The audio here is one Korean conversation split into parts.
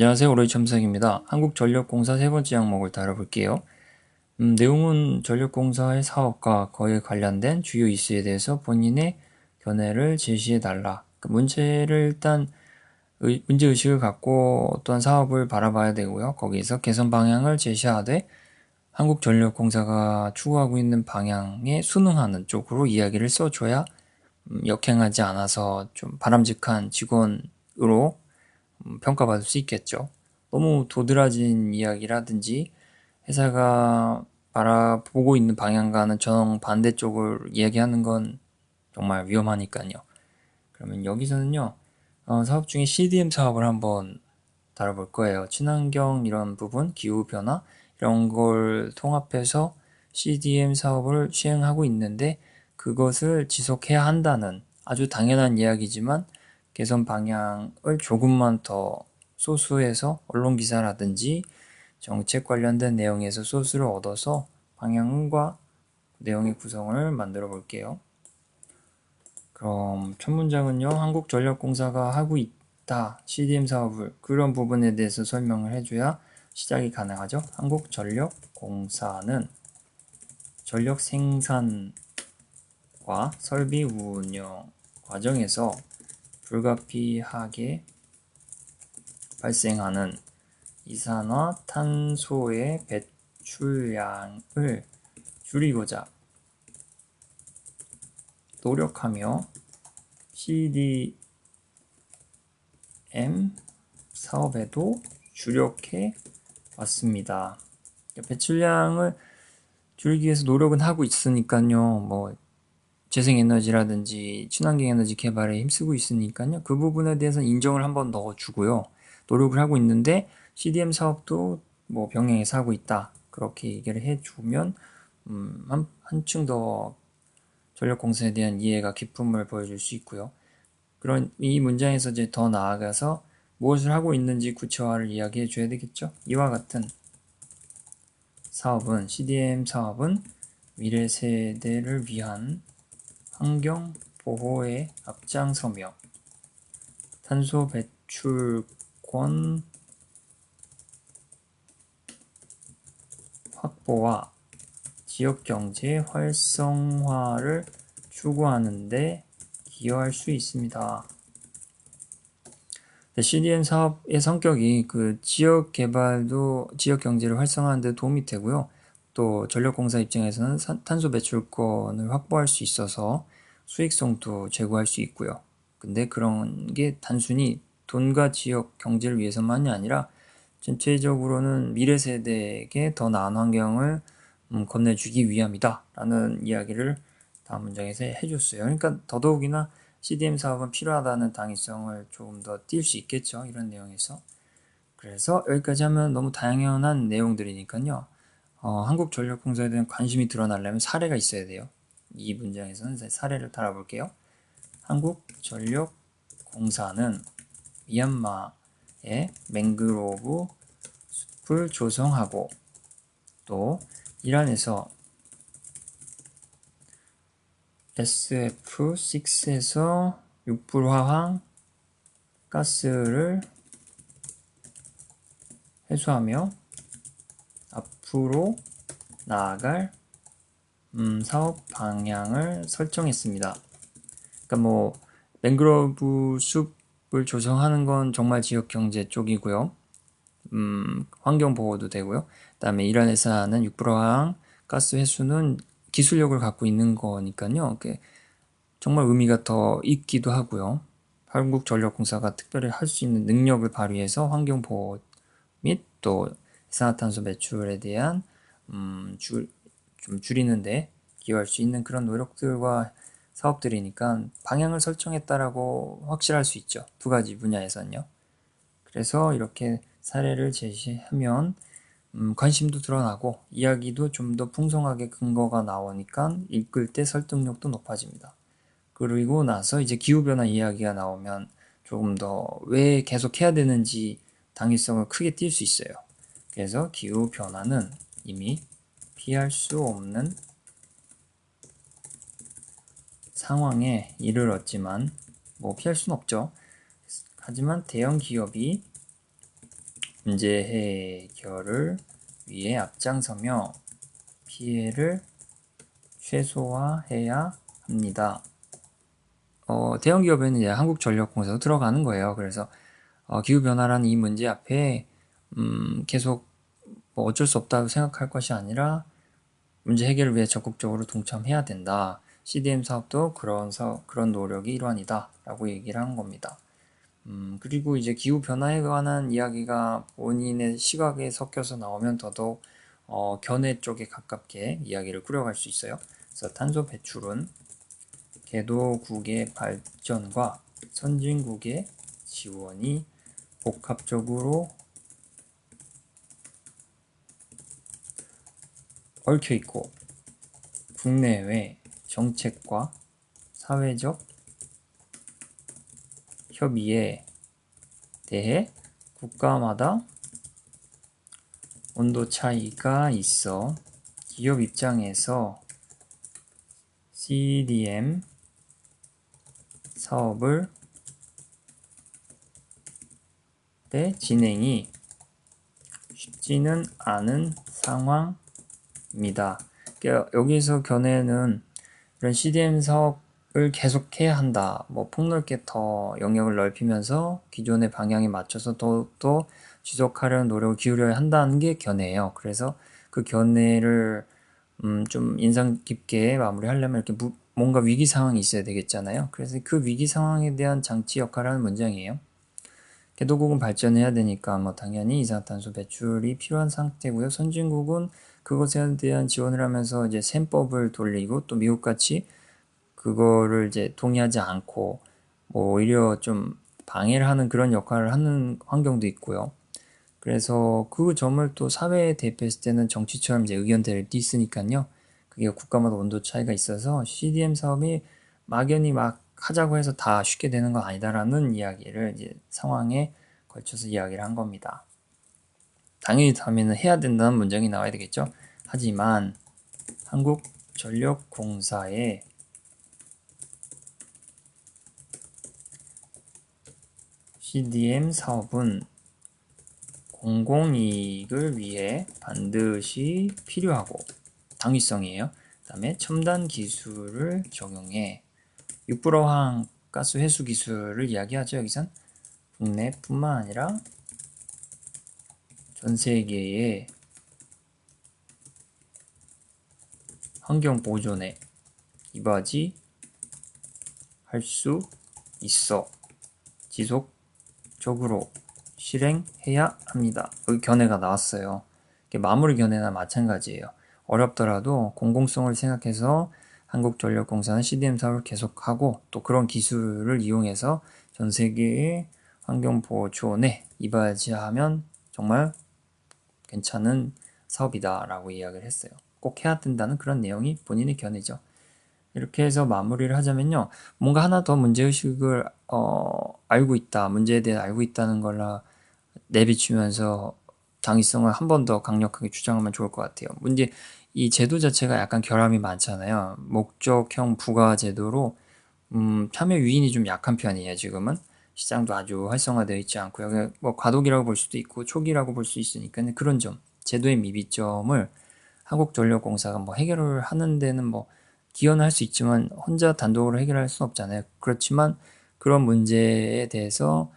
안녕하세요. 오로이 첨삭입니다. 한국전력공사 세 번째 항목을 다뤄볼게요. 내용은 전력공사의 사업과 거기에 관련된 주요 이슈에 대해서 본인의 견해를 제시해달라. 문제를 일단 문제의식을 갖고 어떠한 사업을 바라봐야 되고요. 거기에서 개선 방향을 제시하되 한국전력공사가 추구하고 있는 방향에 순응하는 쪽으로 이야기를 써줘야 역행하지 않아서 좀 바람직한 직원으로 평가받을 수 있겠죠. 너무 도드라진 이야기라든지 회사가 바라보고 있는 방향과는 정반대쪽을 이야기하는 건 정말 위험하니까요. 그러면 여기서는요, 사업 중에 CDM 사업을 한번 다뤄볼 거예요. 친환경 이런 부분, 기후변화 이런 걸 통합해서 CDM 사업을 시행하고 있는데 그것을 지속해야 한다는 아주 당연한 이야기지만 개선 방향을 조금만 더 소수해서 언론 기사라든지 정책 관련된 내용에서 소스를 얻어서 방향과 내용의 구성을 만들어 볼게요. 그럼 첫 문장은요. 한국전력공사가 하고 있다. CDM 사업을 그런 부분에 대해서 설명을 해줘야 시작이 가능하죠. 한국전력공사는 전력 생산과 설비 운영 과정에서 불가피하게 발생하는 이산화탄소의 배출량을 줄이고자 노력하며 CDM 사업에도 주력해 왔습니다. 배출량을 줄이기 위해서 노력은 하고 있으니까요. 뭐 재생에너지라든지 친환경 에너지 개발에 힘쓰고 있으니까요. 그 부분에 대해서 인정을 한번 넣어주고요. 노력을 하고 있는데 CDM 사업도 뭐 병행해서 하고 있다. 그렇게 얘기를 해주면 한층 더 전력공사에 대한 이해가 깊음을 보여줄 수 있고요. 그런 이 문장에서 이제 더 나아가서 무엇을 하고 있는지 구체화를 이야기해 줘야 되겠죠. 이와 같은 사업은 CDM 사업은 미래 세대를 위한 환경 보호에 앞장서며 탄소 배출권 확보와 지역경제 활성화를 추구하는 데 기여할 수 있습니다. CDM 사업의 성격이 그 지역 개발도 지역 경제를 활성화하는 데 도움이 되고요. 또 전력공사 입장에서는 탄소 배출권을 확보할 수 있어서 수익성도 제고할 수 있고요. 근데 그런 게 단순히 돈과 지역 경제를 위해서만이 아니라 전체적으로는 미래 세대에게 더 나은 환경을 건네주기 위함이다 라는 이야기를 다음 문장에서 해줬어요. 그러니까 더더욱이나 CDM 사업은 필요하다는 당위성을 조금 더 띌 수 있겠죠. 이런 내용에서. 그래서 여기까지 하면 너무 다양한 내용들이니까요. 한국전력공사에 대한 관심이 드러나려면 사례가 있어야 돼요. 이 문장에서는 사례를 달아볼게요. 한국전력공사는 미얀마의 맹그로브 숲을 조성하고 또 이란에서 SF6에서 육불화학 가스를 해소하며 앞으로 나아갈 사업 방향을 설정했습니다. 그러니까 뭐 맹그로브 숲을 조성하는 건 정말 지역 경제 쪽이고요. 환경 보호도 되고요. 그다음에 이란에서 하는 육불화학 가스 회수는 기술력을 갖고 있는 거니까요. 정말 의미가 더 있기도 하고요. 한국전력공사가 특별히 할 수 있는 능력을 발휘해서 환경 보호 및 또 이산화탄소 배출에 대한 좀 줄이는데 기여할 수 있는 그런 노력들과 사업들이니까 방향을 설정했다라고 확실할 수 있죠. 두 가지 분야에서는요. 그래서 이렇게 사례를 제시하면 관심도 드러나고 이야기도 좀 더 풍성하게 근거가 나오니까 읽을 때 설득력도 높아집니다. 그리고 나서 이제 기후변화 이야기가 나오면 조금 더 왜 계속 해야 되는지 당위성을 크게 띌 수 있어요. 그래서 기후변화는 이미 피할 수 없는 상황에 이르렀지만 뭐 피할 수는 없죠. 하지만 대형 기업이 문제 해결을 위해 앞장서며 피해를 최소화해야 합니다. 대형 기업에는 이제 한국전력공사도 들어가는 거예요. 그래서 기후변화라는 이 문제 앞에 계속 뭐 어쩔 수 없다고 생각할 것이 아니라 문제 해결을 위해 적극적으로 동참해야 된다. CDM 사업도 그런 노력이 일환이다 라고 얘기를 하는 겁니다. 그리고 이제 기후변화에 관한 이야기가 본인의 시각에 섞여서 나오면 더더욱 견해 쪽에 가깝게 이야기를 꾸려갈 수 있어요. 그래서 탄소 배출은 개도국의 발전과 선진국의 지원이 복합적으로 얽혀 있고 국내외 정책과 사회적 협의에 대해 국가마다 온도 차이가 있어 기업 입장에서 CDM 사업을 진행이 쉽지는 않은 상황입니다. 그러니까 여기서 견해는 이런 CDM 사업을 계속해야 한다. 뭐 폭넓게 더 영역을 넓히면서 기존의 방향에 맞춰서 더욱더 지속하려는 노력을 기울여야 한다는 게 견해예요. 그래서 그 견해를 좀 인상 깊게 마무리하려면 이렇게 뭔가 위기 상황이 있어야 되겠잖아요. 그래서 그 위기 상황에 대한 장치 역할을 하는 문장이에요. 개도국은 발전해야 되니까 뭐 당연히 이산화탄소 배출이 필요한 상태고요. 선진국은 그것에 대한 지원을 하면서 이제 셈법을 돌리고 또 미국같이 그거를 이제 동의하지 않고 뭐 오히려 좀 방해를 하는 그런 역할을 하는 환경도 있고요. 그래서 그 점을 또 사회에 대입했을 때는 정치처럼 이제 의견 대립이 있으니까요. 그게 국가마다 온도 차이가 있어서 CDM 사업이 막연히 막 하자고 해서 다 쉽게 되는 건 아니다라는 이야기를 이제 상황에 걸쳐서 이야기를 한 겁니다. 당연히 다음에는 해야 된다는 문장이 나와야 되겠죠. 하지만 한국전력공사의 CDM 사업은 공공이익을 위해 반드시 필요하고 당위성이에요. 그 다음에 첨단 기술을 적용해 육불어항 가스 회수 기술을 이야기하죠. 여기선 국내뿐만 아니라 전 세계의 환경 보존에 이바지 할 수 있어 지속적으로 실행해야 합니다. 여기 견해가 나왔어요. 마무리 견해나 마찬가지예요. 어렵더라도 공공성을 생각해서 한국전력공사는 CDM 사업을 계속하고 또 그런 기술을 이용해서 전 세계의 환경보존에 이바지하면 정말 괜찮은 사업이다 라고 이야기를 했어요. 꼭 해야 된다는 그런 내용이 본인의 견해죠. 이렇게 해서 마무리를 하자면요. 뭔가 하나 더 문제의식을 알고 있다. 문제에 대해 알고 있다는 걸 내비치면서 당위성을 한 번 더 강력하게 주장하면 좋을 것 같아요. 이 제도 자체가 약간 결함이 많잖아요. 목적형 부가 제도로 참여 유인이 좀 약한 편이에요. 지금은 시장도 아주 활성화되어 있지 않고요. 뭐 과도기라고 볼 수도 있고 초기라고 볼 수 있으니까 그런 점, 제도의 미비점을 한국전력공사가 뭐 해결을 하는 데는 뭐 기여는 할 수 있지만 혼자 단독으로 해결할 수는 없잖아요. 그렇지만 그런 문제에 대해서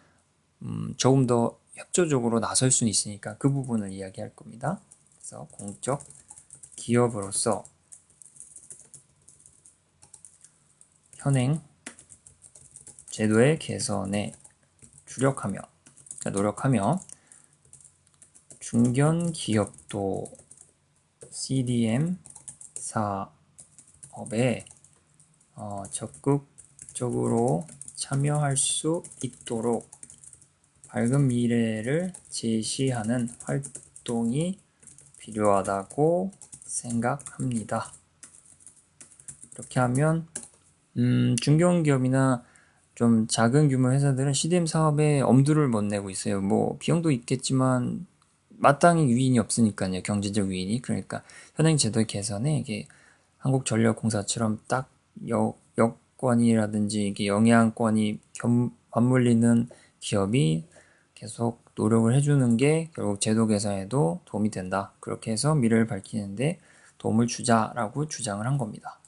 조금 더 협조적으로 나설 수는 있으니까 그 부분을 이야기할 겁니다. 그래서 공적 기업으로서 현행 제도의 개선에 주력하며 노력하며 중견 기업도 CDM 사업에 적극적으로 참여할 수 있도록 밝은 미래를 제시하는 활동이 필요하다고 생각합니다. 이렇게 하면 중견기업이나 좀 작은 규모 회사들은 CDM 사업에 엄두를 못 내고 있어요. 뭐 비용도 있겠지만 마땅히 유인이 없으니까요. 경제적 유인이. 그러니까 현행 제도 개선에 이게 한국전력공사처럼 딱 여건이라든지 이게 영향권이 맞물리는 기업이 계속 노력을 해주는 게 결국 제도 개선에도 도움이 된다. 그렇게 해서 미래를 밝히는데 도움을 주자라고 주장을 한 겁니다.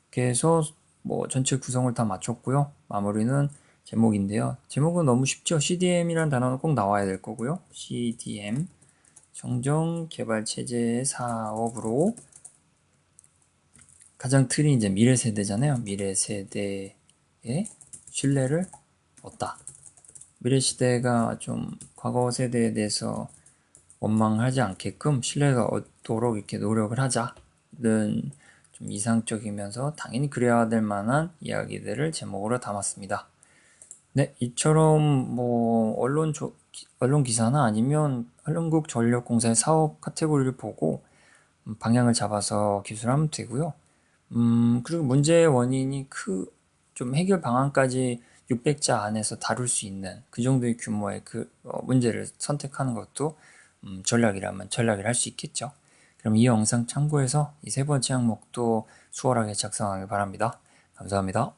이렇게 해서 뭐 전체 구성을 다 마쳤고요. 마무리는 제목인데요. 제목은 너무 쉽죠. CDM이라는 단어는 꼭 나와야 될 거고요. CDM 청정개발체제 사업으로 가장 틀이 이제 미래 세대잖아요. 미래 세대의 신뢰를 얻다. 미래 시대가 좀 과거 세대에 대해서 원망하지 않게끔 신뢰가 얻도록 이렇게 노력을 하자는 좀 이상적이면서 당연히 그래야 될 만한 이야기들을 제목으로 담았습니다. 네, 이처럼 뭐 언론 기사나 아니면 한국전력공사의 사업 카테고리를 보고 방향을 잡아서 기술하면 되고요. 그리고 문제의 원인이 좀 해결 방안까지 600자 안에서 다룰 수 있는 그 정도의 규모의 문제를 선택하는 것도 전략이라면 전략을 할 수 있겠죠. 그럼 이 영상 참고해서 이 세 번째 항목도 수월하게 작성하길 바랍니다. 감사합니다.